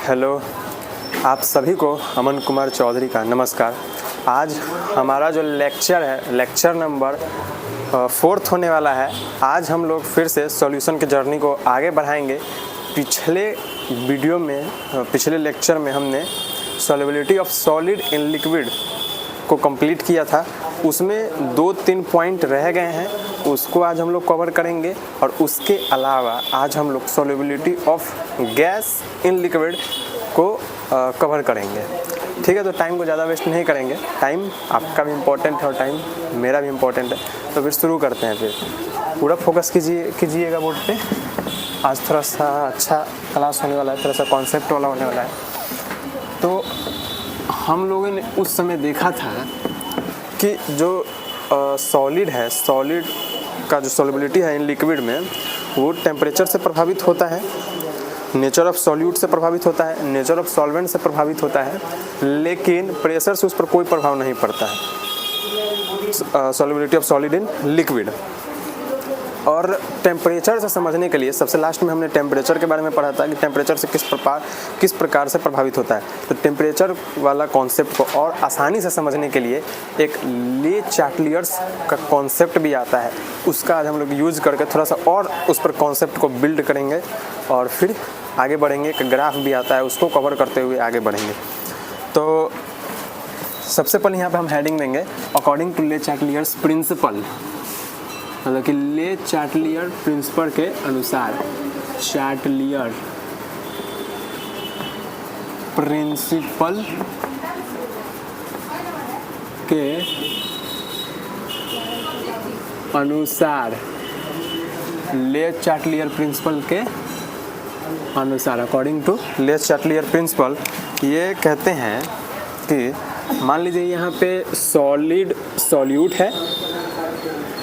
Hello, आप सभी को अमन कुमार चौधरी का नमस्कार। आज हमारा जो लेक्चर है, लेक्चर नंबर 4 होने वाला है। आज हम लोग फिर से सॉल्यूशन की जर्नी को आगे बढ़ाएंगे। पिछले वीडियो में, पिछले लेक्चर में हमने solubility of solid in liquid को कंप्लीट किया था। उसमें 2-3 पॉइंट रह गए हैं, उसको आज हम लोग कवर करेंगे। और उसके अलावा आज हम लोग solubility of gas in liquid को कवर करेंगे। ठीक है, तो टाइम को ज़्यादा वेस्ट नहीं करेंगे। टाइम आपका भी इम्पोर्टेंट है और टाइम मेरा भी इम्पोर्टेंट है। तो फिर शुरू करते हैं। फिर पूरा फोकस कीजिएगा बोर्ड पे। आज थोड़ा सा अच्छा क्लास होने वाला है, थोड़ा सा कॉन्सेप्ट वाला होने वाला है। तो हम लोगों ने उस समय देखा था कि जो सॉलिड है, सॉलिड का जो सॉल्युबिलिटी है इन लिक्विड में, वो टेम्परेचर से प्रभावित होता है, नेचर ऑफ सॉल्यूट से प्रभावित होता है, नेचर ऑफ सॉल्वेंट से प्रभावित होता है, लेकिन प्रेशर से उस पर कोई प्रभाव नहीं पड़ता है। Solubility of solid in liquid. और टेम्परेचर से समझने के लिए सबसे लास्ट में हमने टेम्परेचर के बारे में पढ़ा था कि टेम्परेचर से किस प्रकार से प्रभावित होता है। तो टेम्परेचर वाला कॉन्सेप्ट को और आसानी से समझने के लिए एक ले चार्टलियर्स का कॉन्सेप्ट भी आता है, उसका आज हम लोग यूज़ करके थोड़ा सा और उस पर कॉन्सेप्ट को बिल्ड करेंगे और फिर आगे बढ़ेंगे। एक ग्राफ भी आता है, उसको कवर करते हुए आगे बढ़ेंगे। तो सबसे पहले यहाँ पर हम हेडिंग देंगे अकॉर्डिंग टू ले चार्टलियर्स प्रिंसिपल, मतलब कि ले चार्टलियर प्रिंसिपल के अनुसार। चार्टलियर प्रिंसिपल के अनुसार, ले चार्टलियर प्रिंसिपल के अनुसार, अकॉर्डिंग टू ले चार्टलियर प्रिंसिपल, ये कहते हैं कि मान लीजिए यहाँ पे सॉलिड सॉल्यूट है।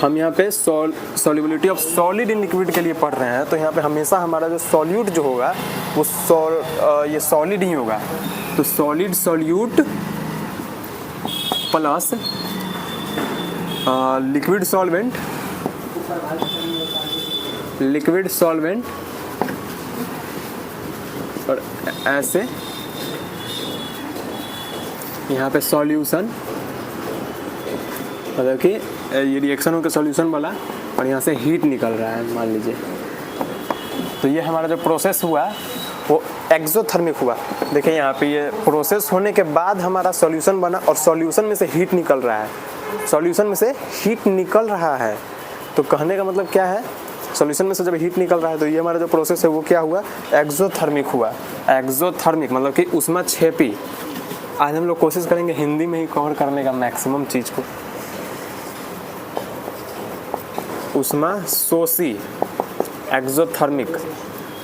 हम यहाँ पे solubility of solid in liquid के लिए पढ़ रहे हैं, तो यहाँ पे हमेशा हमारा जो सॉल्यूट जो होगा वो ये सॉलिड ही होगा। तो solid solute plus liquid solvent, liquid solvent, और ऐसे यहाँ पे सॉल्यूशन, मतलब कि ये रिएक्शन हो के सॉल्यूशन वाला, और यहाँ से हीट निकल रहा है मान लीजिए। तो ये हमारा जो प्रोसेस हुआ वो एक्सोथर्मिक हुआ। देखिए यहाँ पे ये प्रोसेस होने के बाद हमारा सॉल्यूशन बना और सॉल्यूशन में से हीट निकल रहा है। सॉल्यूशन में से हीट निकल रहा है, तो कहने का मतलब क्या है, सॉल्यूशन में से जब हीट निकल रहा है तो ये हमारा जो प्रोसेस है वो क्या हुआ, एक्सोथर्मिक हुआ। एक्सोथर्मिक मतलब कि ऊष्माक्षेपी। आज हम लोग कोशिश करेंगे हिंदी में ही कवर करने का मैक्सिमम चीज़ को। ऊष्माशोषी, एक्सोथर्मिक,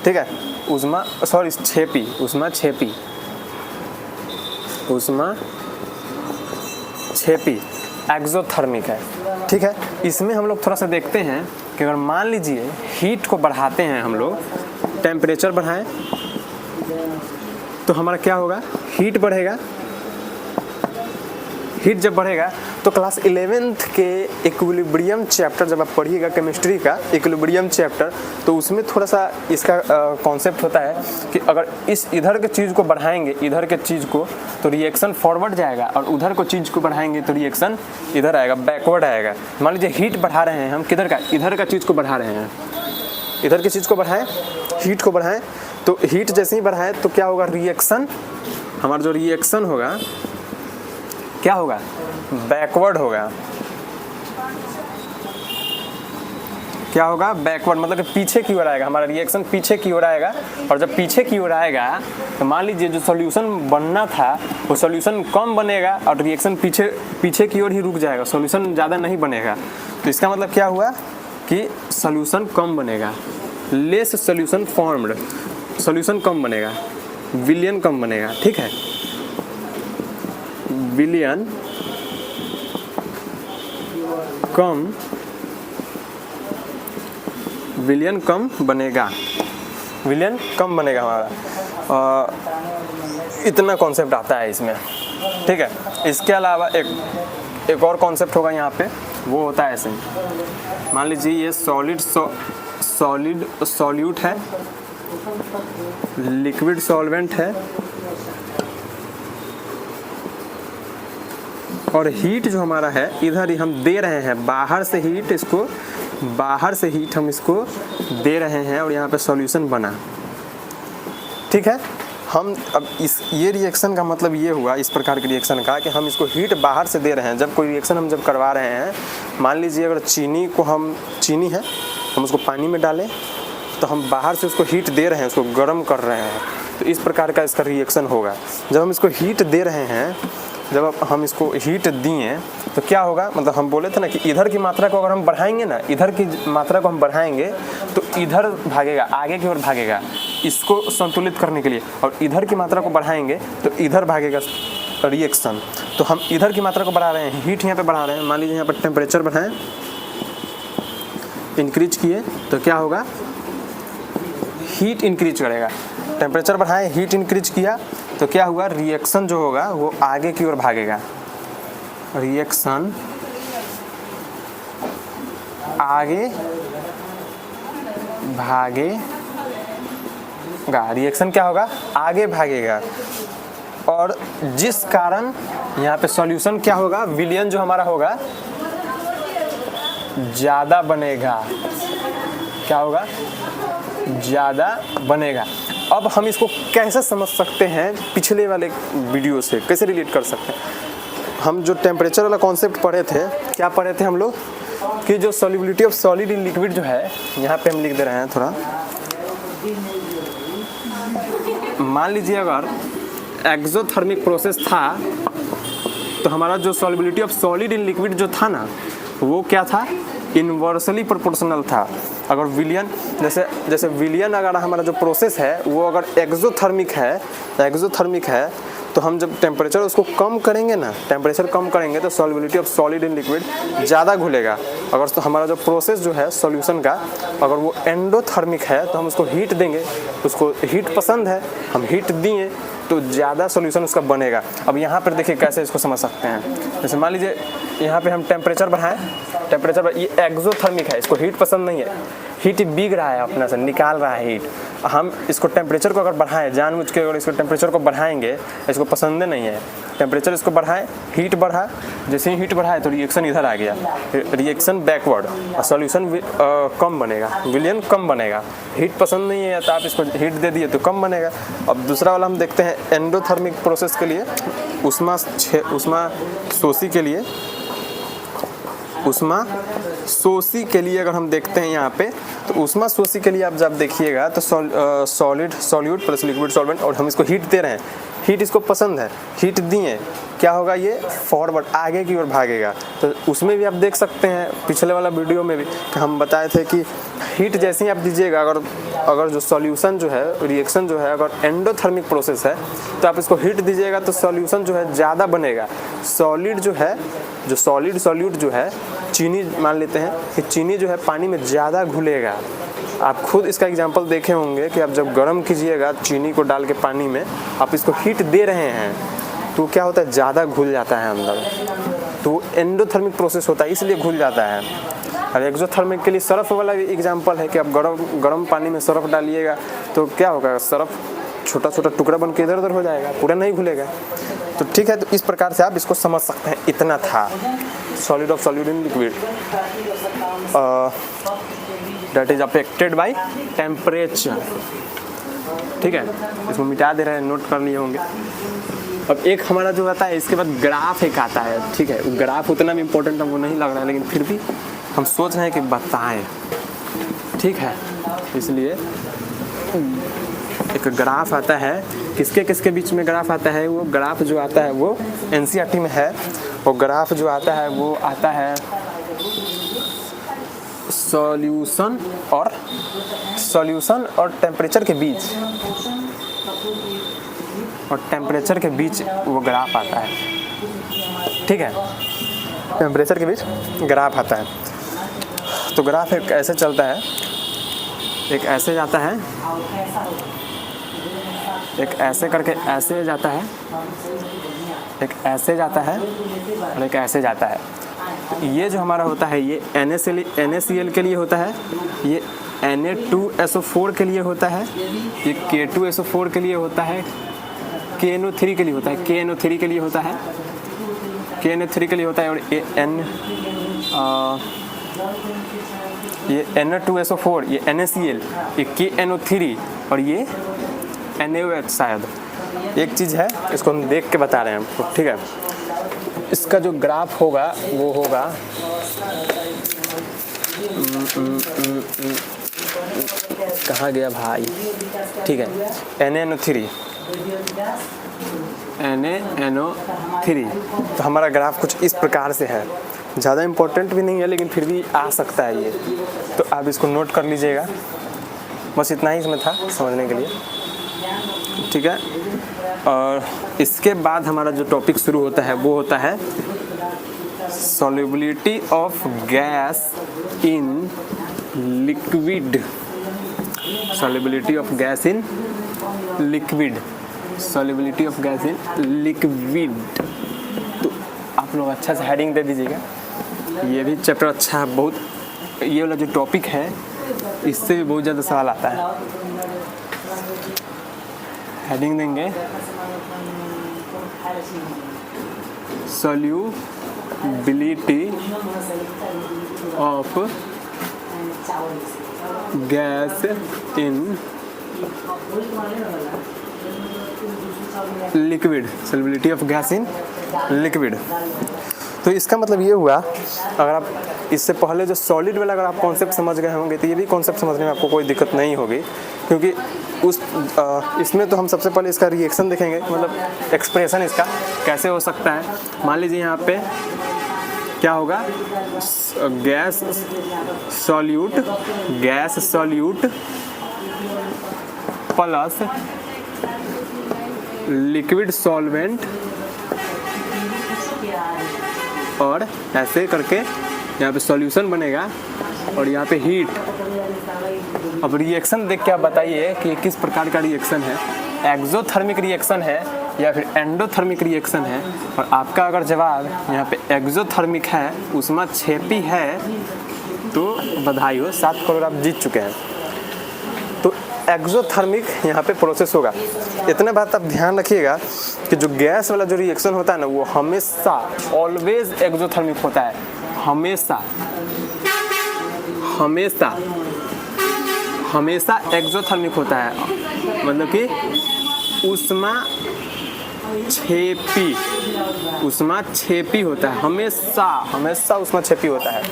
ठीक है। ऊष्माक्षेपी, एक्सोथर्मिक है, ठीक है। इसमें हम लोग थोड़ा सा देखते हैं कि अगर मान लीजिए हीट को बढ़ाते हैं, हम लोग टेम्परेचर बढ़ाएं तो हमारा क्या होगा, हीट बढ़ेगा। हीट जब बढ़ेगा तो क्लास 11th के इक्विलिब्रियम चैप्टर जब आप पढ़िएगा, केमिस्ट्री का इक्विलिब्रियम चैप्टर, तो उसमें थोड़ा सा इसका कॉन्सेप्ट होता है कि अगर इधर के चीज़ को बढ़ाएंगे, इधर के चीज़ को, तो रिएक्शन फॉरवर्ड जाएगा, और उधर को चीज़ को बढ़ाएंगे तो रिएक्शन इधर आएगा, बैकवर्ड आएगा। मान लीजिए हीट बढ़ा रहे हैं हम, किधर का, इधर का चीज़ को बढ़ा रहे हैं, इधर की चीज़ को बढ़ाएं, हीट को बढ़ाएं, तो हीट जैसे ही बढ़ाएं तो क्या होगा, रिएक्शन, हमारा जो रिएक्शन होगा क्या होगा, बैकवर्ड होगा। क्या होगा, बैकवर्ड, मतलब कि पीछे की ओर आएगा, हमारा रिएक्शन पीछे की ओर आएगा। और जब पीछे की ओर आएगा तो मान लीजिए जो सॉल्यूशन बनना था वो सॉल्यूशन कम बनेगा और रिएक्शन पीछे की ओर ही रुक जाएगा, सॉल्यूशन ज़्यादा नहीं बनेगा। तो इसका मतलब क्या हुआ कि सॉल्यूशन कम बनेगा, लेस सॉल्यूशन फॉर्म्ड, सॉल्यूशन कम बनेगा, विलियन कम बनेगा, ठीक है। विलियन कम बनेगा, विलियन कम बनेगा हमारा। इतना कॉन्सेप्ट आता है इसमें, ठीक है। इसके अलावा एक और कॉन्सेप्ट होगा यहाँ पे, वो होता है ऐसे। मान लीजिए ये सॉल्यूट है, लिक्विड सॉल्वेंट है और हीट जो हमारा है इधर ही हम दे रहे हैं, बाहर से हीट हम इसको दे रहे हैं और यहाँ पे सॉल्यूशन बना। ठीक है, हम अब ये रिएक्शन का मतलब ये हुआ, इस प्रकार के रिएक्शन का, कि हम इसको हीट बाहर से दे रहे हैं। जब कोई रिएक्शन हम जब करवा रहे हैं, मान लीजिए अगर चीनी है, हम उसको पानी में डालें तो हम बाहर से उसको हीट दे रहे हैं, उसको गर्म कर रहे हैं, तो इस प्रकार का इसका रिएक्शन होगा। जब हम इसको हीट दे रहे हैं, जब हम इसको हीट दिए तो क्या होगा, मतलब हम बोले थे ना कि इधर की मात्रा को अगर हम बढ़ाएंगे ना, इधर की मात्रा को हम बढ़ाएंगे तो इधर भागेगा, आगे की ओर भागेगा इसको संतुलित करने के लिए, और इधर की मात्रा को बढ़ाएंगे तो इधर भागेगा रिएक्शन। तो हम इधर की मात्रा को बढ़ा रहे हैं, हीट यहाँ पे बढ़ा रहे हैं। मान लीजिए यहाँ पर टेम्परेचर बढ़ाएं, इंक्रीज किए तो क्या होगा, हीट इंक्रीज करेगा। टेम्परेचर बढ़ाएं, हीट इंक्रीज किया तो क्या हुआ, रिएक्शन जो होगा वो आगे की ओर भागेगा, रिएक्शन आगे भागेगा, रिएक्शन क्या होगा, आगे भागेगा। और जिस कारण यहाँ पे सॉल्यूशन क्या होगा, विलयन जो हमारा होगा ज़्यादा बनेगा। क्या होगा, ज़्यादा बनेगा। अब हम इसको कैसे समझ सकते हैं, पिछले वाले वीडियो से कैसे रिलेट कर सकते हैं। हम जो टेम्परेचर वाला कॉन्सेप्ट पढ़े थे, क्या पढ़े थे हम लोग, कि जो solubility of solid in liquid जो है, यहाँ पे हम लिख दे रहे हैं थोड़ा। मान लीजिए अगर एक्सोथर्मिक प्रोसेस था तो हमारा जो solubility of solid in liquid जो था ना, वो क्या था, इन्वर्सली प्रोपोर्शनल था। अगर विलियन जैसे विलियन अगर हमारा जो प्रोसेस है वो अगर एक्सोथर्मिक है तो हम जब टेम्परेचर उसको कम करेंगे ना, टेम्परेचर कम करेंगे तो solubility of solid in liquid ज़्यादा घुलेगा। अगर तो हमारा जो प्रोसेस जो है सॉल्यूशन का, अगर वो एंडोथर्मिक है तो हम उसको हीट देंगे, उसको हीट पसंद है, हम हीट दिए तो ज़्यादा सॉल्यूशन उसका बनेगा। अब यहाँ पर देखिए कैसे इसको समझ सकते हैं। जैसे मान लीजिए यहाँ पे हम टेम्परेचर बढ़ाएं, ये एक्सोथर्मिक है, इसको हीट पसंद नहीं है, हीट बिग रहा है, अपना से निकाल रहा है हीट। हम इसको टेम्परेचर को अगर बढ़ाएं, जानबूझ के अगर इसको टेम्परेचर को बढ़ाएंगे, इसको पसंद नहीं है, टेम्परेचर इसको बढ़ाएं, हीट बढ़ा, जैसे ही हीट बढ़ाए तो रिएक्शन इधर आ गया, रिएक्शन बैकवर्ड, सॉल्यूशन कम बनेगा, विलियन कम बनेगा। हीट पसंद नहीं है तो आप इसको हीट दे दिए तो कम बनेगा। अब दूसरा वाला हम देखते हैं एंडोथर्मिक प्रोसेस के लिए, उष्मा शोषी के लिए अगर हम देखते हैं यहाँ पे, तो उष्मा शोषी के लिए आप जब देखिएगा तो सॉल्यूट प्लस लिक्विड सॉल्वेंट, और हम इसको हीट दे रहे हैं, हीट इसको पसंद है, हीट दिए, क्या होगा, ये फॉरवर्ड आगे की ओर भागेगा। तो उसमें भी आप देख सकते हैं, पिछले वाला वीडियो में भी कि हम बताए थे कि हीट जैसे ही आप दीजिएगा, अगर जो सॉल्यूशन जो है, रिएक्शन जो है, अगर एंडोथर्मिक प्रोसेस है तो आप इसको हीट दीजिएगा तो सॉल्यूशन जो है ज़्यादा बनेगा। सॉलिड जो है, जो सॉलिड सॉल्यूट जो है, चीनी मान लेते हैं कि चीनी जो है पानी में ज़्यादा घुलेगा। आप खुद इसका एग्जांपल देखे होंगे कि आप जब गर्म कीजिएगा चीनी को डाल के पानी में, आप इसको हीट दे रहे हैं तो क्या होता है, ज़्यादा घुल जाता है अंदर, तो एंडोथर्मिक प्रोसेस होता है, इसलिए घुल जाता है। और एक्सोथर्मिक के लिए सर्फ वाला भी एग्जांपल है कि आप गर्म पानी में सर्फ डालिएगा तो क्या होगा, सर्फ छोटा छोटा टुकड़ा बन के इधर उधर हो जाएगा, पूरा नहीं घुलेगा। तो ठीक है, तो इस प्रकार से आप इसको समझ सकते हैं। इतना था solid of solute in liquid that is affected by temperature. ठीक है, इसको मिटा दे रहे हैं, नोट कर लिए होंगे। अब एक हमारा जो आता है, इसके बाद ग्राफ एक आता है। ठीक है, ग्राफ उतना भी इम्पोर्टेंट हमको नहीं लग रहा है, लेकिन फिर भी हम सोच रहे हैं कि बताएं। ठीक है, इसलिए एक ग्राफ आता है, किसके किसके बीच में ग्राफ आता है, वो ग्राफ जो आता है वो एनसीईआरटी में है। वो ग्राफ जो आता है वो आता है सॉल्यूशन और टेम्परेचर के बीच, वो ग्राफ आता है। ठीक है, टेम्परेचर के बीच ग्राफ आता है। तो ग्राफ एक ऐसे चलता है, एक ऐसे जाता है, एक ऐसे करके ऐसे जाता है, एक ऐसे जाता है और एक ऐसे जाता है। ये जो हमारा होता है ये NaCl के लिए होता है, ये Na2SO4 के लिए होता है, ये K2SO4 के लिए होता है, KNO3 के लिए होता है, KNO3 के लिए होता है, KNO3 के लिए होता है, और ये Na2SO4, ये NaCl, ये KNO3 और ये NaOH। शायद एक चीज़ है, इसको हम देख के बता रहे हैं आपको, ठीक है। इसका जो ग्राफ होगा वो होगा कहाँ गया भाई, ठीक है, NaNO3 तो हमारा ग्राफ कुछ इस प्रकार से है। ज़्यादा इम्पोर्टेंट भी नहीं है लेकिन फिर भी आ सकता है ये, तो आप इसको नोट कर लीजिएगा। बस इतना ही इसमें था समझने के लिए, ठीक है। और इसके बाद हमारा जो टॉपिक शुरू होता है वो होता है solubility of gas in liquid. Solubility of gas in liquid, solubility of gas in liquid. तो आप लोग अच्छा से हेडिंग दे दीजिएगा, ये भी चैप्टर अच्छा है बहुत। ये वाला जो टॉपिक है इससे भी बहुत ज़्यादा सवाल आता है। हेडिंग देंगे solubility of gas in liquid, solubility of gas in liquid. तो इसका मतलब ये हुआ, अगर आप इससे पहले जो सॉलिड वाला अगर आप कॉन्सेप्ट समझ गए होंगे तो ये भी कॉन्सेप्ट समझने में आपको कोई दिक्कत नहीं होगी, क्योंकि इसमें तो हम सबसे पहले इसका रिएक्शन देखेंगे, मतलब एक्सप्रेशन इसका कैसे हो सकता है। मान लीजिए यहाँ पे क्या होगा, gas solute plus liquid solvent, और ऐसे करके यहाँ पे सॉल्यूशन बनेगा और यहाँ पे हीट। अब रिएक्शन देख के आप बताइए कि किस प्रकार का रिएक्शन है, एक्सोथर्मिक रिएक्शन है या फिर एंडोथर्मिक रिएक्शन है। और आपका अगर जवाब यहाँ पे एक्सोथर्मिक है, उसमें 6P है, तो बधाई हो, 7 करोड़ आप जीत चुके हैं। तो एक्सोथर्मिक यहाँ पे प्रोसेस होगा। इतना बात आप ध्यान रखिएगा कि जो गैस वाला जो रिएक्शन होता है ना, वो हमेशा ऑलवेज एक्सोथर्मिक होता है, हमेशा एक्सोथर्मिक होता है। मतलब कि उष्मा 6P होता है, हमेशा उष्मा 6P होता है।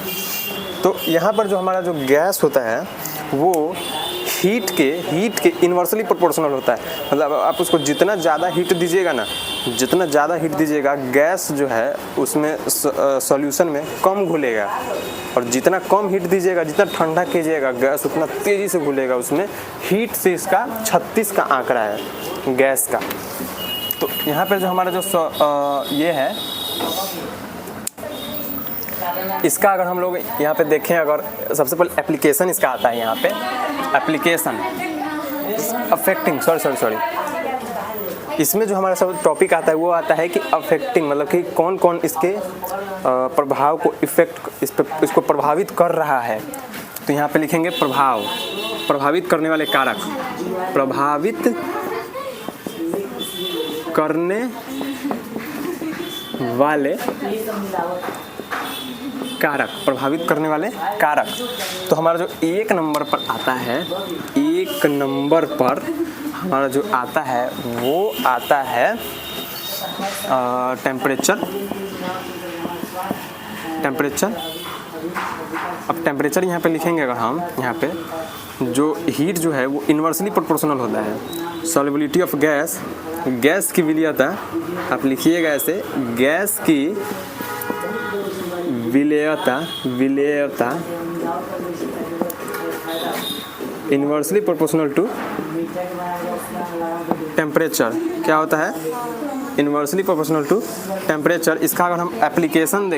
तो यहाँ पर जो हमारा जो गैस होता है वो हीट के इन्वर्सली प्रोपोर्शनल होता है। मतलब आप उसको जितना ज़्यादा हीट दीजिएगा ना, गैस जो है उसमें सॉल्यूशन में कम घुलेगा, और जितना कम हीट दीजिएगा, जितना ठंडा कीजिएगा गैस, उतना तेज़ी से घुलेगा उसमें। हीट से इसका 36 का आंकड़ा है गैस का। तो यहाँ पर जो हमारा जो ये है, इसका अगर हम लोग यहाँ पे देखें, अगर सबसे पहले एप्लीकेशन इसका आता है यहाँ पे, एप्लीकेशन अफेक्टिंग सॉरी इसमें जो हमारा सब टॉपिक आता है वो आता है कि अफेक्टिंग, मतलब कि कौन कौन इसके प्रभाव को इसको प्रभावित कर रहा है। तो यहाँ पे लिखेंगे प्रभाव, प्रभावित करने वाले कारक, प्रभावित करने वाले कारक। तो हमारा जो 1 नंबर पर आता है, 1 नंबर पर हमारा जो आता है वो आता है टेम्परेचर। अब टेम्परेचर यहाँ पे लिखेंगे अगर हम, यहाँ पे जो हीट जो है वो इन्वर्सली प्रोपोर्शनल होता है। सॉल्युबिलिटी ऑफ गैस की विलयता आप लिखिएगा ऐसे, गैस की विलयता इन्वर्सली प्रोपोर्शनल टू टेम्परेचर। क्या होता है? Inversely proportional to temperature. इसका अगर हम एप्लीकेशन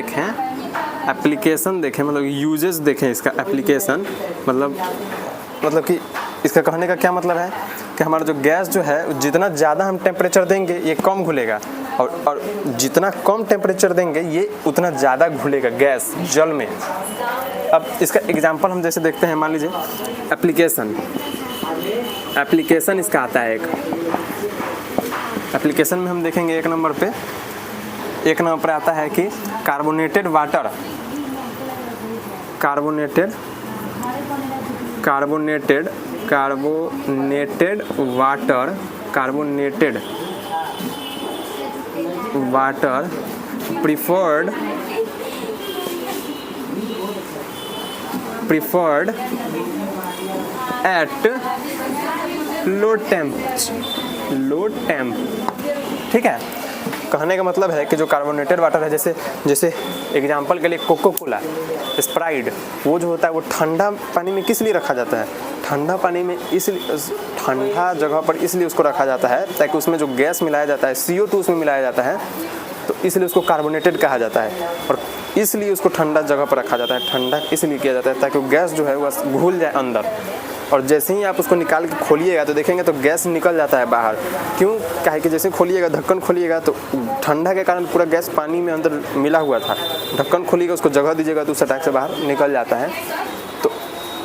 देखें मतलब यूजेस देखें इसका एप्लीकेशन, मतलब कि इसका कहने का क्या मतलब है कि हमारा जो गैस जो है जितना ज़्यादा हम टेम्परेचर देंगे ये कम घुलेगा, और जितना कम टेम्परेचर देंगे ये उतना ज़्यादा घुलेगा गैस जल में। अब इसका एग्जांपल हम जैसे देखते हैं, मान लीजिए एप्लीकेशन इसका आता है। एक एप्लीकेशन में हम देखेंगे एक नंबर पे आता है कि carbonated water preferred at low temp। ठीक है, कहने का मतलब है कि जो कार्बोनेटेड वाटर है, जैसे एग्जांपल के लिए कोको कोला, स्प्राइट, वो जो होता है वो ठंडा पानी में किस लिए रखा जाता है? ठंडा पानी में इसलिए, ठंडा जगह पर इसलिए उसको रखा जाता है ताकि उसमें जो गैस मिलाया जाता है, CO2 उसमें मिलाया जाता है, तो इसलिए उसको कार्बोनेटेड कहा जाता है। और इसलिए उसको ठंडा जगह पर रखा जाता है। ठंडा इसलिए किया जाता है ताकि वो गैस जो है वो घुल जाए अंदर, और जैसे ही आप उसको निकाल के खोलिएगा तो देखेंगे तो गैस निकल जाता है बाहर। क्यों? काहे कि जैसे खोलिएगा, ढक्कन खोलिएगा तो ठंडा के कारण पूरा गैस पानी में अंदर मिला हुआ था, ढक्कन खोलिएगा, उसको जगह दीजिएगा तो उस अटैक से बाहर निकल जाता है। तो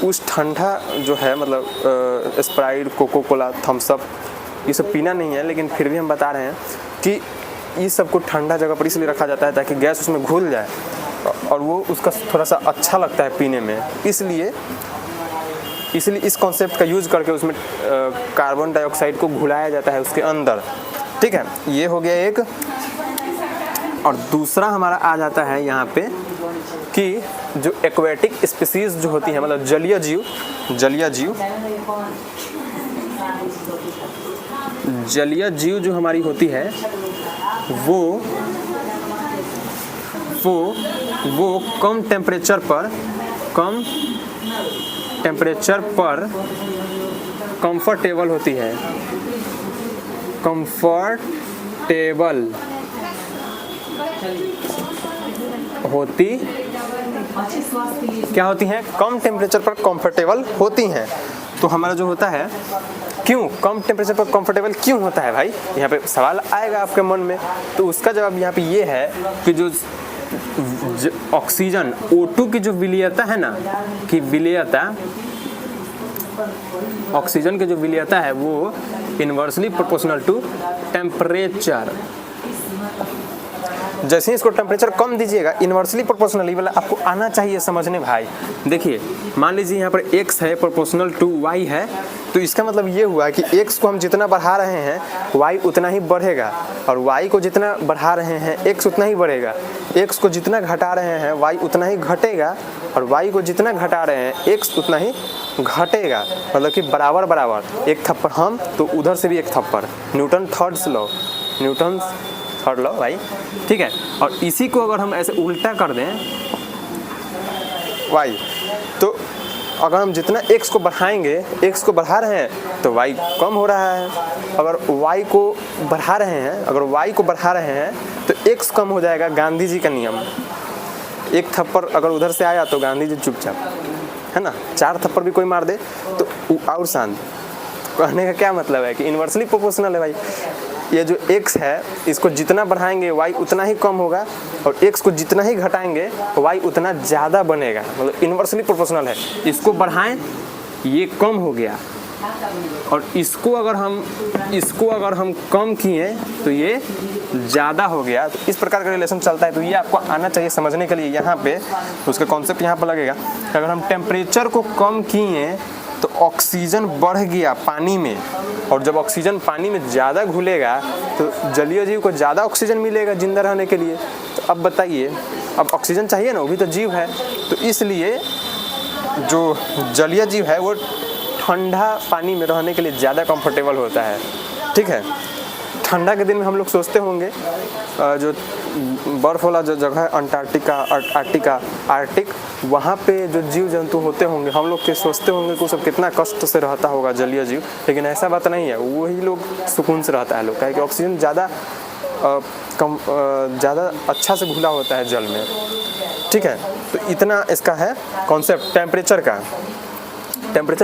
उस ठंडा जो है, मतलब Sprite, Coca Cola, Thums Up, ये सब पीना नहीं है, लेकिन फिर भी हम बता रहे हैं कि इस सब को ठंडा जगह पर इसलिए रखा जाता है ताकि गैस उसमें घुल जाए और वो उसका थोड़ा सा अच्छा लगता है पीने में। इसलिए इस कॉन्सेप्ट का यूज़ करके उसमें कार्बन डाइऑक्साइड को घुलाया जाता है उसके अंदर। ठीक है, ये हो गया एक। और दूसरा हमारा आ जाता है यहाँ पे कि जो एक्वेटिक स्पीसीज जो होती है, मतलब जलीय जीव जो हमारी होती है वो कम टेम्परेचर पर कंफर्टेबल होती है। क्या होती हैं? कम टेम्परेचर पर कंफर्टेबल होती हैं। तो हमारा जो होता है, क्यों कम टेम्परेचर पर कंफर्टेबल क्यों होता है भाई? यहाँ पे सवाल आएगा आपके मन में। तो उसका जवाब यहाँ पे ये है कि जो ऑक्सीजन O2 की जो विलीयता है ना, कि ऑक्सीजन की जो विलीयता है वो इन्वर्सली प्रोपोर्शनल टू टेम्परेचर। जैसे ही इसको टेम्परेचर कम दीजिएगा, इन्वर्सली प्रोपोर्शनली, वाला आपको आना चाहिए समझने भाई। देखिए, मान लीजिए यहाँ पर x है प्रोपोर्शनल टू y है, तो इसका मतलब ये हुआ कि x को हम जितना बढ़ा रहे हैं y उतना ही बढ़ेगा, और y को जितना बढ़ा रहे हैं x उतना ही बढ़ेगा। x को जितना घटा रहे हैं y उतना ही घटेगा, और y को जितना घटा रहे हैं x उतना ही घटेगा। मतलब कि बराबर बराबर, एक थप्पड़ हम तो उधर से भी एक थप्पड़। न्यूटन थर्ड लॉ भाई। ठीक है, और इसी को अगर हम ऐसे उल्टा कर दें y, तो अगर हम जितना x को बढ़ाएंगे, x को बढ़ा रहे हैं तो y कम हो रहा है। अगर y को बढ़ा रहे हैं तो x कम हो जाएगा। गांधी जी का नियम, एक थप्पड़ अगर उधर से आया तो गांधी जी चुपचाप, है ना। 4 थप्पड़ भी कोई मार दे तो और शांत। कहने का क्या मतलब है कि इन्वर्सली प्रोपोर्शनल है भाई। ये जो x है, इसको जितना बढ़ाएंगे y उतना ही कम होगा, और x को जितना ही घटाएंगे y उतना ज़्यादा बनेगा। मतलब इन्वर्सली प्रोपोर्शनल है। इसको बढ़ाएं, ये कम हो गया, और इसको अगर हम कम किए तो ये ज़्यादा हो गया। तो इस प्रकार का रिलेशन चलता है। तो ये आपको आना चाहिए समझने के लिए। यहाँ पे उसका कॉन्सेप्ट यहाँ पर लगेगा। अगर हम टेम्परेचर को कम किए तो ऑक्सीजन बढ़ गया पानी में, और जब ऑक्सीजन पानी में ज़्यादा घुलेगा तो जलीय जीव को ज़्यादा ऑक्सीजन मिलेगा जिंदा रहने के लिए। तो अब बताइए, अब ऑक्सीजन चाहिए ना, वो भी तो जीव है। तो इसलिए जो जलीय जीव है वो ठंडा पानी में रहने के लिए ज़्यादा कंफर्टेबल होता है। ठीक है, ठंडा के दिन में हम लोग सोचते होंगे जो बर्फ़ वाला जो जगह है आर्टिक, वहाँ पे जो जीव जंतु होते होंगे, हम लोग के सोचते होंगे कि वो सब कितना कष्ट से रहता होगा जलीय जीव। लेकिन ऐसा बात नहीं है, वही लोग सुकून से रहता है लोग, क्योंकि ऑक्सीजन ज़्यादा अच्छा से घुला होता है जल में। ठीक है, तो इतना इसका है कॉन्सेप्ट टेम्परेचर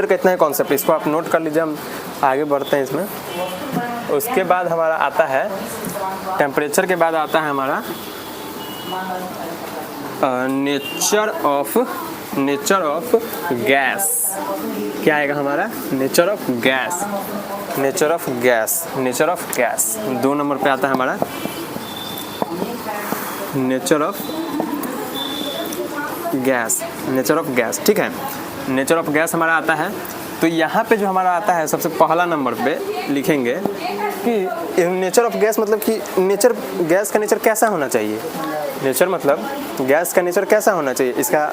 का इतना है कॉन्सेप्ट। इसको आप नोट कर लीजिए, हम आगे बढ़ते हैं इसमें। उसके बाद हमारा आता है, टेम्परेचर के बाद आता है हमारा nature of nature of gas क्या आएगा हमारा? Nature of gas, nature of gas, nature of gas 2 number पे आता है हमारा nature of gas, nature of gas. ठीक है, नेचर ऑफ गैस हमारा आता है। तो यहाँ पे जो हमारा आता है सबसे पहला नंबर पे लिखेंगे कि नेचर ऑफ गैस मतलब कि नेचर, गैस का नेचर कैसा होना चाहिए। नेचर मतलब गैस का नेचर कैसा होना चाहिए, इसका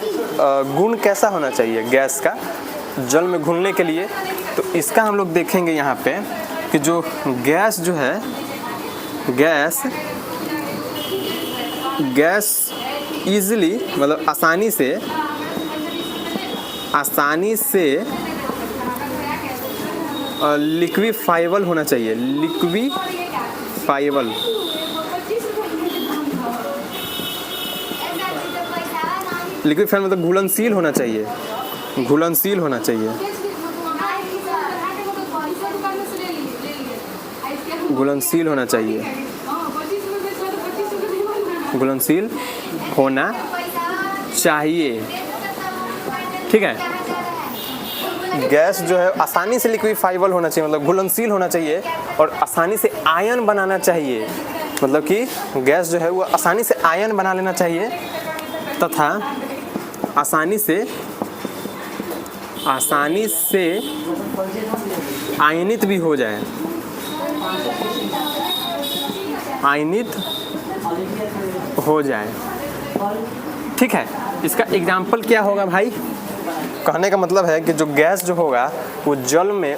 गुण कैसा होना चाहिए गैस का जल में घुलने के लिए। तो इसका हम लोग देखेंगे यहाँ पे कि जो गैस जो है, गैस ईजिली मतलब आसानी से लिक्विफाइबल होना चाहिए, लिक्विफाइबल। लिक्विफाइबल मतलब घुलनशील होना चाहिए, घुलनशील होना चाहिए, घुलनशील होना चाहिए, घुलनशील होना चाहिए। ठीक है, गैस जो है आसानी से लिक्विफाइबल होना चाहिए मतलब घुलनशील होना चाहिए और आसानी से आयन बनाना चाहिए, मतलब कि गैस जो है वो आसानी से आयन बना लेना चाहिए तथा आसानी से आयनित भी हो जाए, आयनित हो जाए। ठीक है, इसका एग्जाम्पल क्या होगा भाई? कहने का मतलब है कि जो गैस जो होगा वो जल में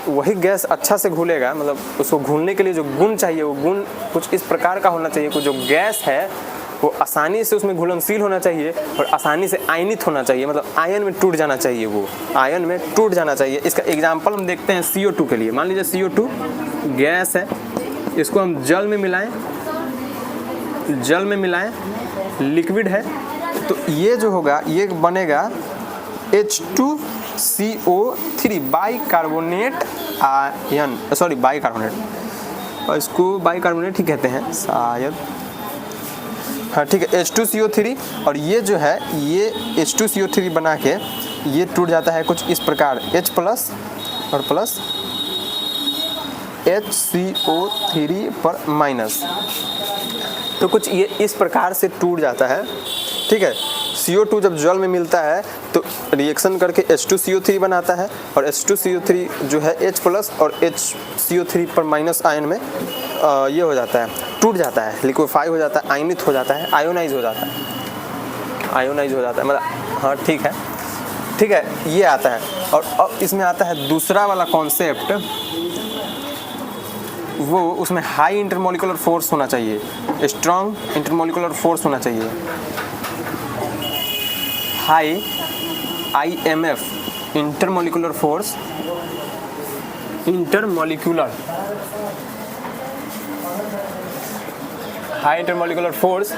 वही गैस अच्छा से घुलेगा, मतलब उसको घुलने के लिए जो गुण चाहिए वो गुण कुछ इस प्रकार का होना चाहिए कि जो गैस है वो आसानी से उसमें घुलनशील होना चाहिए और आसानी से आयनित होना चाहिए, मतलब आयन में टूट जाना चाहिए, वो आयन में टूट जाना चाहिए। इसका एग्जाम्पल हम देखते हैं CO2 के लिए। मान लीजिए CO2 गैस है, इसको हम जल में मिलाएं, लिक्विड है, तो ये जो होगा ये बनेगा H2CO3 bicarbonate ion, sorry bicarbonate, और इसको बाइकार्बोनेट ही कहते हैं शायद, हाँ ठीक है, H2CO3। और ये जो है ये H2CO3 बना के ये टूट जाता है कुछ इस प्रकार, H प्लस और प्लस HCO3 पर माइनस, तो कुछ ये इस प्रकार से टूट जाता है। ठीक है, CO2 जब जल में मिलता है तो रिएक्शन करके H2CO3 बनाता है और H2CO3 जो है H प्लस और HCO3 पर माइनस आयन में ये हो जाता है, टूट जाता है, लिक्विफाई हो जाता है, आयनित हो जाता है, आयोनाइज हो जाता है, आयोनाइज हो जाता है मतलब, हाँ ठीक है, ठीक है, ये आता है। और अब इसमें आता है दूसरा वाला कॉन्सेप्ट, वो उसमें हाई इंटरमोलिकुलर फोर्स होना चाहिए, स्ट्रॉन्ग इंटरमोलिकुलर फोर्स होना चाहिए, high IMF intermolecular force, intermolecular high intermolecular force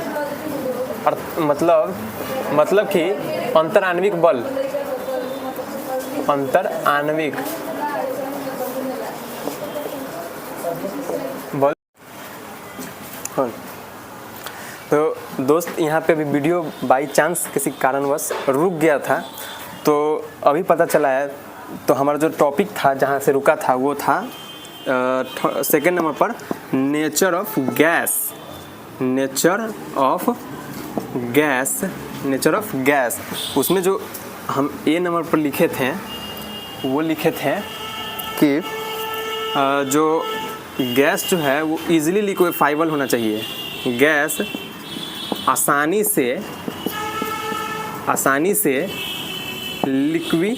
और मतलब कि अंतराण्विक बल, अंतराण्विक बल। तो दोस्त यहाँ पे अभी वीडियो बाई चांस किसी कारणवश रुक गया था, तो अभी पता चला है। तो हमारा जो टॉपिक था जहाँ से रुका था वो था सेकेंड नंबर पर nature of gas, nature of gas, nature of gas. उसमें जो हम ए नंबर पर लिखे थे वो लिखे थे कि जो गैस जो है वो इजीली लिक्विफाइबल होना चाहिए, गैस आसानी से लिक्विफाइबल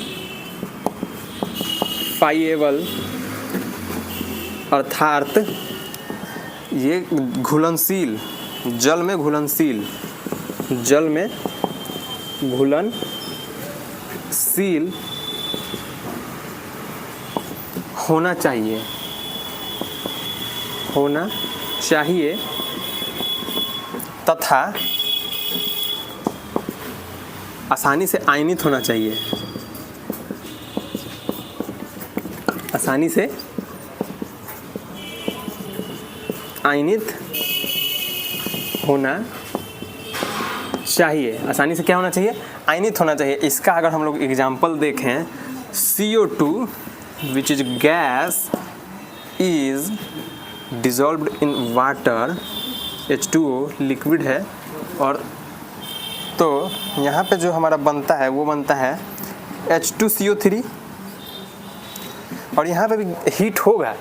अर्थात ये घुलनशील, जल में घुलनशील होना चाहिए तथा आसानी से आयनित होना चाहिए, आसानी से आयनित होना चाहिए, आसानी से क्या होना चाहिए, आयनित होना चाहिए। इसका अगर हम लोग एग्जाम्पल देखें, CO2 which is gas is dissolved in water, H2O liquid है, और तो यहाँ पे जो हमारा बनता है वो बनता है H2CO3, और यहाँ पे भी हीट होगा,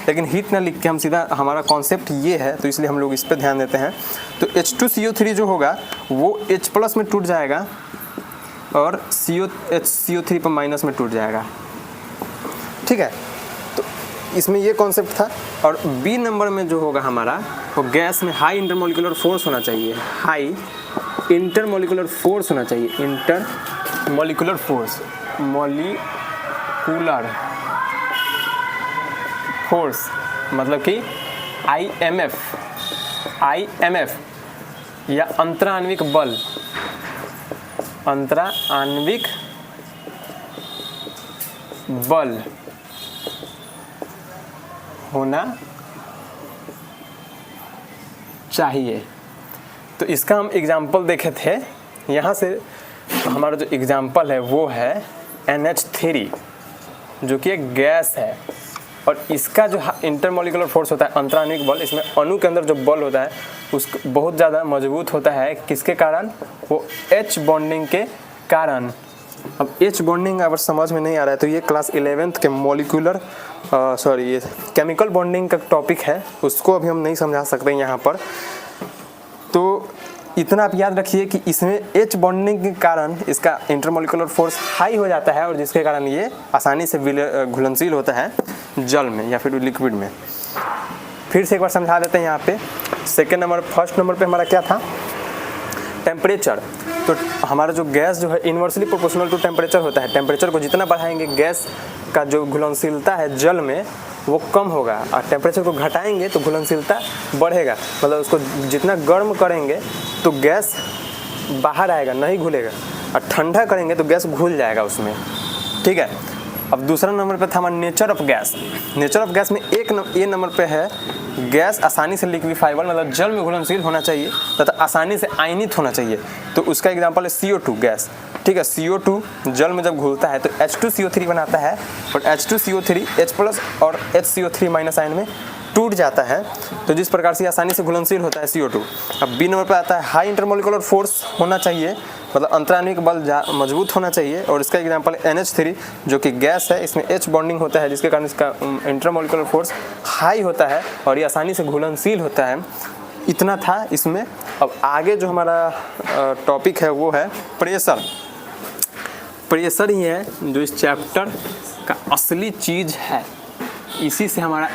लेकिन हीट ना लिख के हम सीधा, हमारा कॉन्सेप्ट ये है तो इसलिए हम लोग इस पर ध्यान देते हैं। तो H2CO3 जो होगा वो H+ में टूट जाएगा और CO3 पर माइनस में टूट जाएगा, ठीक है। तो इसमें ये कॉन्सेप्ट था। और B नंबर में जो होगा हमारा, वो गैस में हाई इंटरमोलिकुलर फोर्स होना चाहिए, हाई इंटरमोलिकुलर फोर्स होना चाहिए, इंटरमोलिकुलर फोर्स, मोलिकुलर फोर्स मतलब कि IMF या अंतराण्विक बल, अंतराण्विक बल होना चाहिए। तो इसका हम एग्जाम्पल देखे थे। यहाँ से हमारा जो एग्जाम्पल है वो है NH3 जो कि एक गैस है, और इसका जो इंटरमोलिकुलर फोर्स होता है, अंतराण्विक बल, इसमें अणु के अंदर जो बल होता है उसको बहुत ज़्यादा मजबूत होता है। किसके कारण? वो H बॉन्डिंग के कारण। अब H बॉन्डिंग अगर समझ में नहीं आ रहा है तो ये क्लास 11th के ये केमिकल बॉन्डिंग का टॉपिक है, उसको अभी हम नहीं समझा सकते यहाँ पर। तो इतना आप याद रखिए कि इसमें H बॉन्डिंग के कारण इसका इंटरमोलिकुलर फोर्स हाई हो जाता है, और जिसके कारण ये आसानी से घुलनशील होता है जल में या फिर लिक्विड में। फिर से एक बार समझा देते हैं यहाँ पे। फर्स्ट नंबर पे हमारा क्या था? टेम्परेचर। तो हमारा जो गैस जो है इन्वर्सली प्रोपोर्शनल टू टेम्परेचर होता है। टेम्परेचर को जितना बढ़ाएंगे गैस का जो घुलनशीलता है जल में वो कम होगा, और टेम्परेचर को घटाएंगे तो घुलनशीलता बढ़ेगा। मतलब उसको जितना गर्म करेंगे तो गैस बाहर आएगा, नहीं घुलेगा, और ठंडा करेंगे तो गैस घुल जाएगा उसमें, ठीक है। अब दूसरा नंबर पे था हमारा nature of gas. Nature of gas में ए नंबर पे है गैस आसानी से लिक्विफाइबल, मतलब जल में घुलनशील होना चाहिए तथा आसानी से आयनित होना चाहिए। तो उसका एग्जांपल है CO2 गैस, ठीक है। CO2 जल में जब घुलता है तो H2CO3 बनाता है, और H2CO3 H+ और HCO3 माइनस आयन में टूट जाता है। तो जिस प्रकार से आसानी से घुलनशील होता है CO2। अब B नंबर पर आता है हाई इंटरमोलिकुलर फोर्स होना चाहिए, मतलब अंतराण्विक बल मजबूत होना चाहिए, और इसका एग्जांपल NH3 जो कि गैस है, इसमें H बॉन्डिंग होता है जिसके कारण इसका इंटरमोलिकुलर फोर्स हाई होता है और ये आसानी से घुलनशील होता है। इतना था इसमें। अब आगे जो हमारा टॉपिक है वो है प्रेशर। प्रेशर ही है जो इस चैप्टर का असली चीज़ है, इसी से हमारा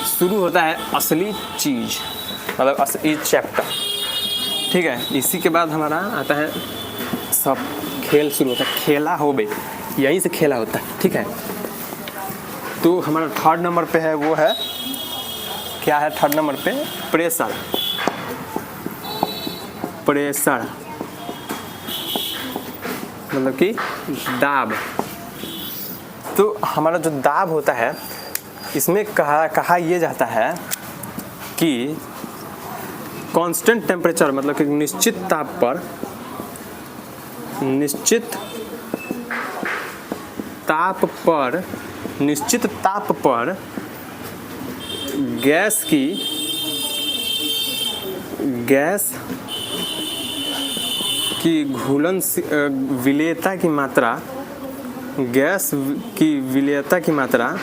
शुरू होता है असली चीज़, मतलब असली चैप्टर, ठीक है। इसी के बाद हमारा आता है सब खेल शुरू होता है, खेला हो बे, यहीं से खेला होता है, ठीक है। तो हमारा थर्ड नंबर पे है वो है क्या है? थर्ड नंबर पे प्रेशर। प्रेशर मतलब कि दाब। तो हमारा जो दाब होता है इसमें कहा यह जाता है कि कांस्टेंट टेम्परेचर, मतलब कि निश्चित ताप पर गैस की विलेयता की मात्रा, गैस की विलेयता की मात्रा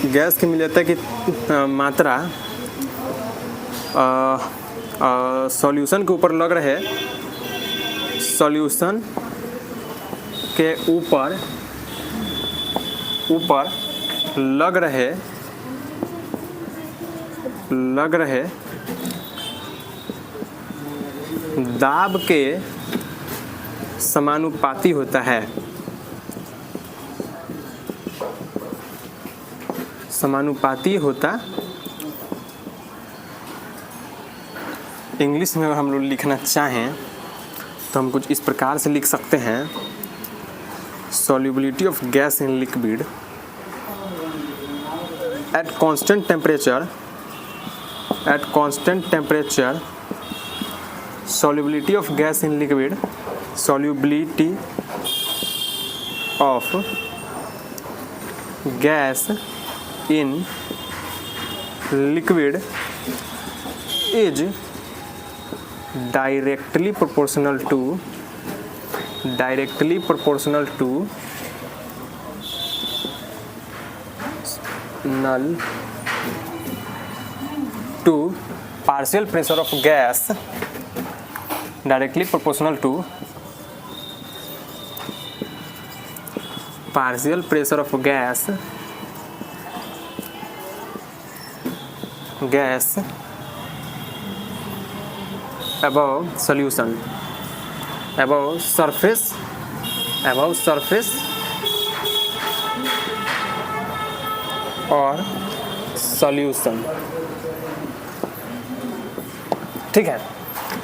गैस की विलेयता की मात्रा सॉल्यूशन के ऊपर लग रहे, सॉल्यूशन के ऊपर लग रहे दाब के समानुपाती होता है। समानुपाती होता, इंग्लिश में अगर हम लोग लिखना चाहें तो हम कुछ इस प्रकार से लिख सकते हैं, solubility of gas in liquid at constant temperature solubility of gas in liquid is directly proportional to null to partial pressure of gas, directly proportional to partial pressure of gas above surface और solution. ठीक है,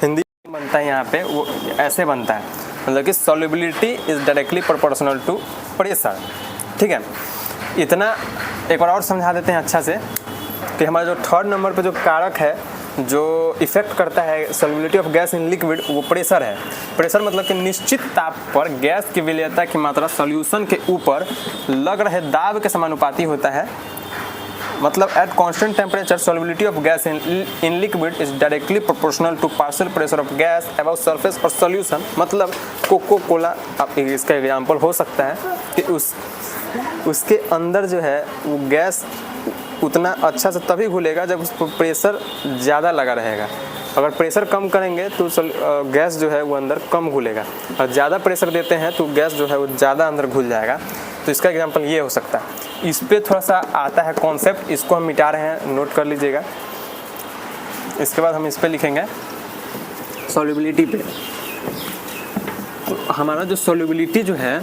हिंदी बनता है यहाँ पे वो ऐसे बनता है, मतलब कि solubility is directly proportional to pressure. ठीक है, इतना एक बार और समझा देते हैं अच्छा से कि हमारा जो थर्ड नंबर पे जो कारक है जो इफेक्ट करता है solubility of gas in liquid, वो प्रेशर है। प्रेशर मतलब कि निश्चित ताप पर गैस की विलेयता की मात्रा सॉल्यूशन के ऊपर लग रहे दाब के समानुपाती होता है। मतलब at constant temperature solubility of gas in liquid is directly proportional to partial pressure of gas above surface और सॉल्यूशन। मतलब कोको कोला अब इसका एग्जाम्पल हो सकता है कि उसके अंदर जो है वो गैस उतना अच्छा से तभी घुलेगा जब उस पर प्रेशर ज़्यादा लगा रहेगा। अगर प्रेशर कम करेंगे तो गैस जो है वो अंदर कम घुलेगा, और ज़्यादा प्रेशर देते हैं तो गैस जो है वो ज़्यादा अंदर घुल जाएगा। तो इसका एग्जांपल ये हो सकता है। इस पे थोड़ा सा आता है कॉन्सेप्ट, इसको हम मिटा रहे हैं, नोट कर लीजिएगा। इसके बाद हम इस पे लिखेंगे सॉल्युबिलिटी पे। तो हमारा जो सॉल्युबिलिटी जो है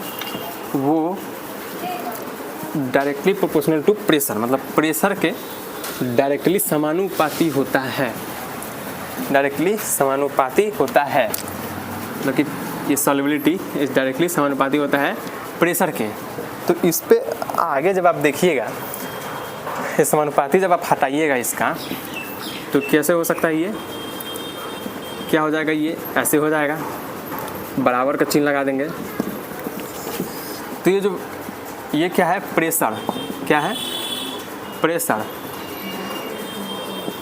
वो डायरेक्टली प्रोपोर्शनल टू प्रेशर, मतलब प्रेशर के डायरेक्टली समानुपाती होता है, मतलब कि ये सॉल्युबिलिटी इस डायरेक्टली समानुपाती होता है प्रेशर के। तो इस पे आगे जब आप देखिएगा ये समानुपाती जब आप हटाइएगा इसका, तो कैसे हो सकता है, ये क्या हो जाएगा, ये ऐसे हो जाएगा, बराबर का चिन्ह लगा देंगे। तो ये क्या है, प्रेशर, क्या है प्रेशर,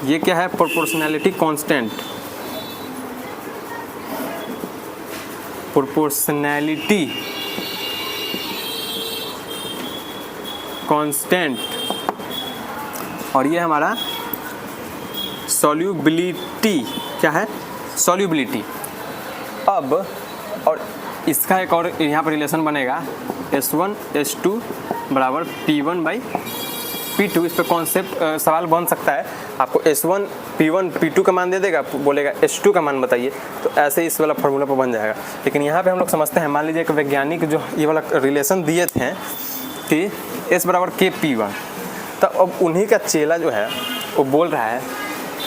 ये क्या है प्रोपोर्शनैलिटी कांस्टेंट, और ये हमारा सॉल्युबिलिटी, क्या है सॉल्युबिलिटी। अब और इसका एक और यहाँ पर रिलेशन बनेगा S1 S2 बराबर P1 बाई P2। इस पर कॉन्सेप्ट सवाल बन सकता है, आपको S1 P1 P2 का मान दे देगा, बोलेगा S2 का मान बताइए, तो ऐसे ही इस वाला फार्मूला पर बन जाएगा। लेकिन यहाँ पे हम लोग समझते हैं, मान लीजिए एक वैज्ञानिक जो ये वाला रिलेशन दिए थे कि S बराबर K P1, तो अब उन्हीं का चेला जो है वो बोल रहा है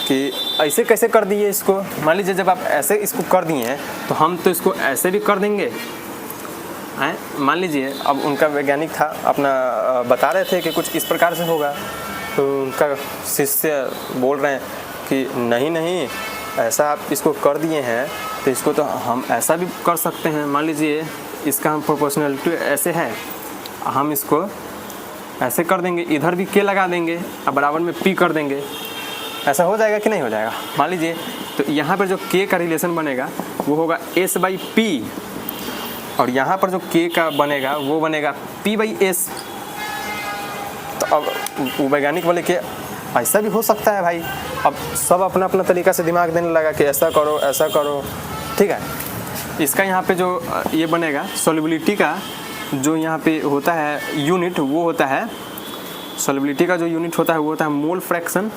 कि ऐसे कैसे कर दिए इसको। मान लीजिए जब आप ऐसे इसको कर दिए हैं तो हम तो इसको ऐसे भी कर देंगे। मान लीजिए अब उनका वैज्ञानिक था, अपना बता रहे थे कि कुछ इस प्रकार से होगा, तो उनका शिष्य बोल रहे हैं कि नहीं ऐसा आप इसको कर दिए हैं तो इसको तो हम ऐसा भी कर सकते हैं। मान लीजिए इसका हम प्रोपोर्शनलिटी ऐसे है, हम इसको ऐसे कर देंगे, इधर भी के लगा देंगे और बराबर में पी कर देंगे। ऐसा हो जाएगा कि नहीं हो जाएगा, मान लीजिए। तो यहाँ पर जो के का रिलेशन बनेगा वो होगा S बाई पी, और यहाँ पर जो के का बनेगा वो बनेगा P बाई एस। तो अब वो वैज्ञानिक बोले कि ऐसा भी हो सकता है भाई। अब सब अपना अपना तरीका से दिमाग देने लगा कि ऐसा करो, ठीक है। इसका यहाँ पे जो ये बनेगा सॉल्युबिलिटी का जो यहाँ पे होता है यूनिट, वो होता है सॉल्युबिलिटी का जो यूनिट होता है वो होता है मोल फ्रैक्शन,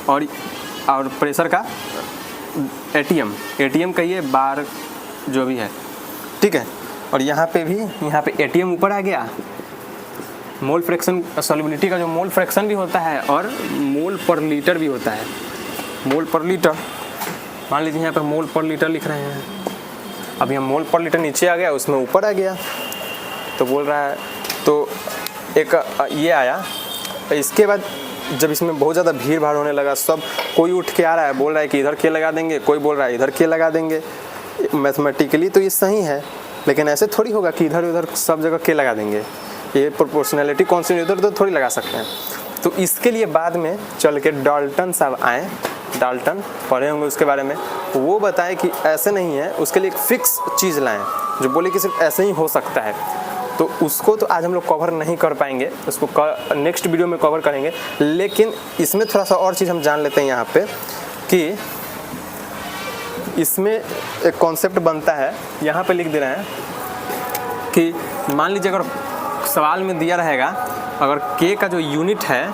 और प्रेशर का एटीएम कहिए बार जो भी है, ठीक है। और यहाँ पे एटीएम ऊपर आ गया। मोल फ्रैक्शन सॉल्युबिलिटी का जो मोल फ्रैक्शन भी होता है और मोल पर लीटर भी होता है। मोल पर लीटर, मान लीजिए यहाँ पे मोल पर लीटर लिख रहे हैं, अभी हम मोल पर लीटर नीचे आ गया, उसमें ऊपर आ गया, तो बोल रहा है तो एक ये आया। इसके बाद जब इसमें बहुत ज़्यादा भीड़ भाड़ होने लगा, सब कोई उठ के आ रहा है, बोल रहा है कि इधर के लगा देंगे, कोई बोल रहा है इधर के लगा देंगे। मैथमेटिकली तो ये सही है, लेकिन ऐसे थोड़ी होगा कि इधर उधर सब जगह के लगा देंगे। ये प्रोपोर्शनैलिटी कॉन्स्टेंट इधर उधर थोड़ी लगा सकते हैं। तो इसके लिए बाद में चल के डाल्टन साहब आए, डाल्टन पढ़े होंगे उसके बारे में, वो बताए कि ऐसे नहीं है, उसके लिए एक फिक्स चीज़ लाएँ जो बोले कि सिर्फ ऐसे ही हो सकता है। तो उसको तो आज हम लोग कवर नहीं कर पाएंगे, उसको नेक्स्ट वीडियो में कवर करेंगे। लेकिन इसमें थोड़ा सा और चीज़ हम जान लेते हैं यहाँ पे कि इसमें एक कॉन्सेप्ट बनता है। यहाँ पे लिख दे रहे हैं कि मान लीजिए अगर सवाल में दिया रहेगा, अगर के का जो यूनिट है,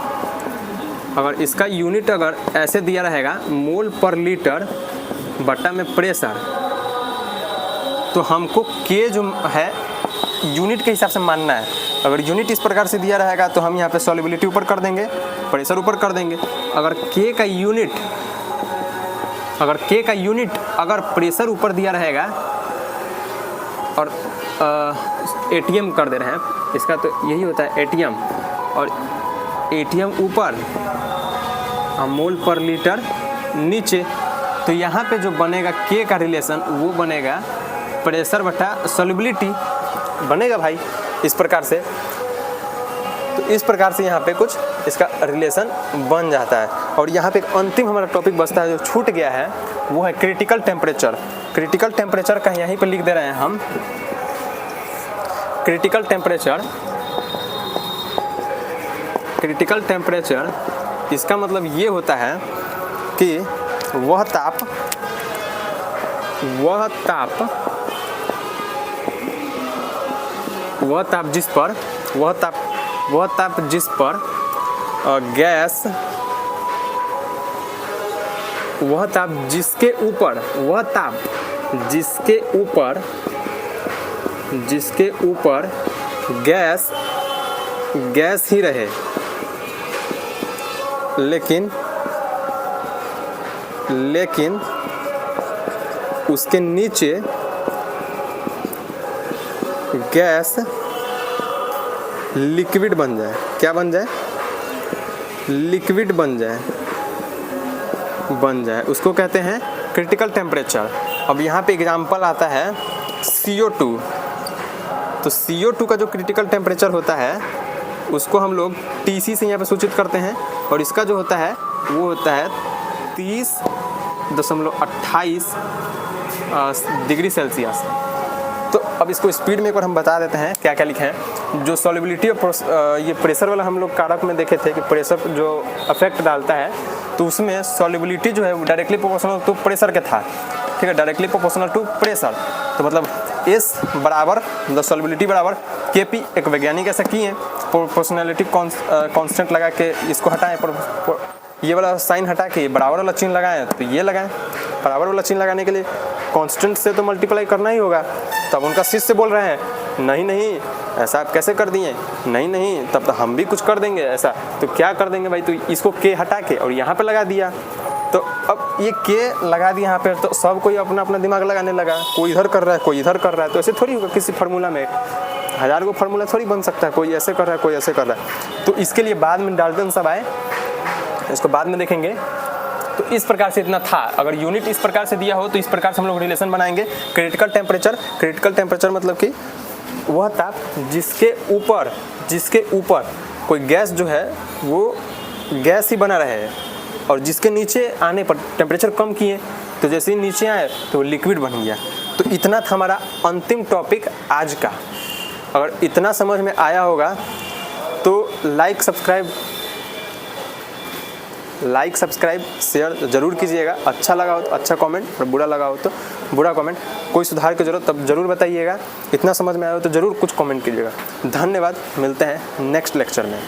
अगर इसका यूनिट अगर ऐसे दिया रहेगा मोल पर लीटर बटा में प्रेशर, तो हमको के जो है यूनिट के हिसाब से मानना है। अगर यूनिट इस प्रकार से दिया रहेगा तो हम यहाँ पे सॉल्युबिलिटी ऊपर कर देंगे, प्रेशर ऊपर कर देंगे। अगर के का यूनिट अगर प्रेशर ऊपर दिया रहेगा और एटीएम कर दे रहे हैं, इसका तो यही होता है एटीएम, और एटीएम ऊपर मोल पर लीटर नीचे, तो यहाँ पे जो बनेगा के का रिलेशन वो बनेगा प्रेशर बटा सॉल्युबिलिटी बनेगा भाई, इस प्रकार से। तो इस प्रकार से यहाँ पे कुछ इसका रिलेशन बन जाता है। और यहाँ पे एक अंतिम हमारा टॉपिक बचता है जो छूट गया है, वो है क्रिटिकल टेम्परेचर। क्रिटिकल टेम्परेचर का यहीं पे लिख दे रहे हैं हम। क्रिटिकल टेम्परेचर इसका मतलब ये होता है कि वह ताप जिस पर गैस, वह ताप जिसके ऊपर गैस ही रहे, लेकिन उसके नीचे गैस लिक्विड बन जाए। क्या बन जाए? लिक्विड बन जाए, उसको कहते हैं क्रिटिकल टेम्परेचर। अब यहाँ पे एग्जांपल आता है CO2। तो CO2 का जो क्रिटिकल टेम्परेचर होता है उसको हम लोग TC से यहाँ पे सूचित करते हैं, और इसका जो होता है वो होता है 30.28 डिग्री सेल्सियस। तो अब इसको स्पीड में एक बार हम बता देते हैं क्या क्या लिखे हैं। जो सॉल्युबिलिटी और ये प्रेशर वाला हम लोग कारक में देखे थे कि प्रेशर जो अफेक्ट डालता है, तो उसमें सॉल्युबिलिटी जो है वो डायरेक्टली प्रोपोर्शनल टू प्रेशर के था, ठीक है, डायरेक्टली प्रोपोर्शनल टू प्रेशर। तो मतलब S बराबर मतलब सॉल्युबिलिटी बराबर KP। एक वैज्ञानिक ऐसा किए, प्रोपोर्शनैलिटी कांस्टेंट लगा के इसको हटाएं, पर ये वाला साइन हटा के बराबर वाला चिन्ह लगाएं, तो ये लगाएं। बराबर वाला चिन्ह लगाने के लिए कांस्टेंट से तो मल्टीप्लाई करना ही होगा। तब उनका शिष्य बोल रहे हैं नहीं ऐसा आप कैसे कर दिए, नहीं तब तो हम भी कुछ कर देंगे ऐसा। तो क्या कर देंगे भाई, तो इसको के हटा के और यहाँ पे लगा दिया। तो अब ये के लगा दिया यहाँ पे, तो सब कोई अपना अपना दिमाग लगाने लगा, कोई इधर कर रहा है, कोई इधर कर रहा है। तो ऐसे थोड़ी होगा, किसी फार्मूला में 1000 को फार्मूला थोड़ी बन सकता है, कोई ऐसे कर रहा है, कोई ऐसे कर रहा है। तो इसके लिए बाद में डाल्टन साहब आए, इसको बाद में देखेंगे। तो इस प्रकार से इतना था। अगर यूनिट इस प्रकार से दिया हो तो इस प्रकार से हम लोग रिलेशन बनाएंगे। क्रिटिकल टेम्परेचर मतलब कि वह ताप जिसके ऊपर कोई गैस जो है वो गैस ही बना रहे, और जिसके नीचे आने पर टेम्परेचर कम किए तो जैसे ही नीचे आए तो लिक्विड बन गया। तो इतना था हमारा अंतिम टॉपिक आज का। अगर इतना समझ में आया होगा तो लाइक सब्सक्राइब शेयर जरूर कीजिएगा। अच्छा लगा हो तो अच्छा कमेंट, और बुरा लगा हो तो बुरा कमेंट। कोई सुधार की जरूरत तब जरूर बताइएगा। इतना समझ में आया हो तो जरूर कुछ कमेंट कीजिएगा। धन्यवाद, मिलते हैं नेक्स्ट लेक्चर में।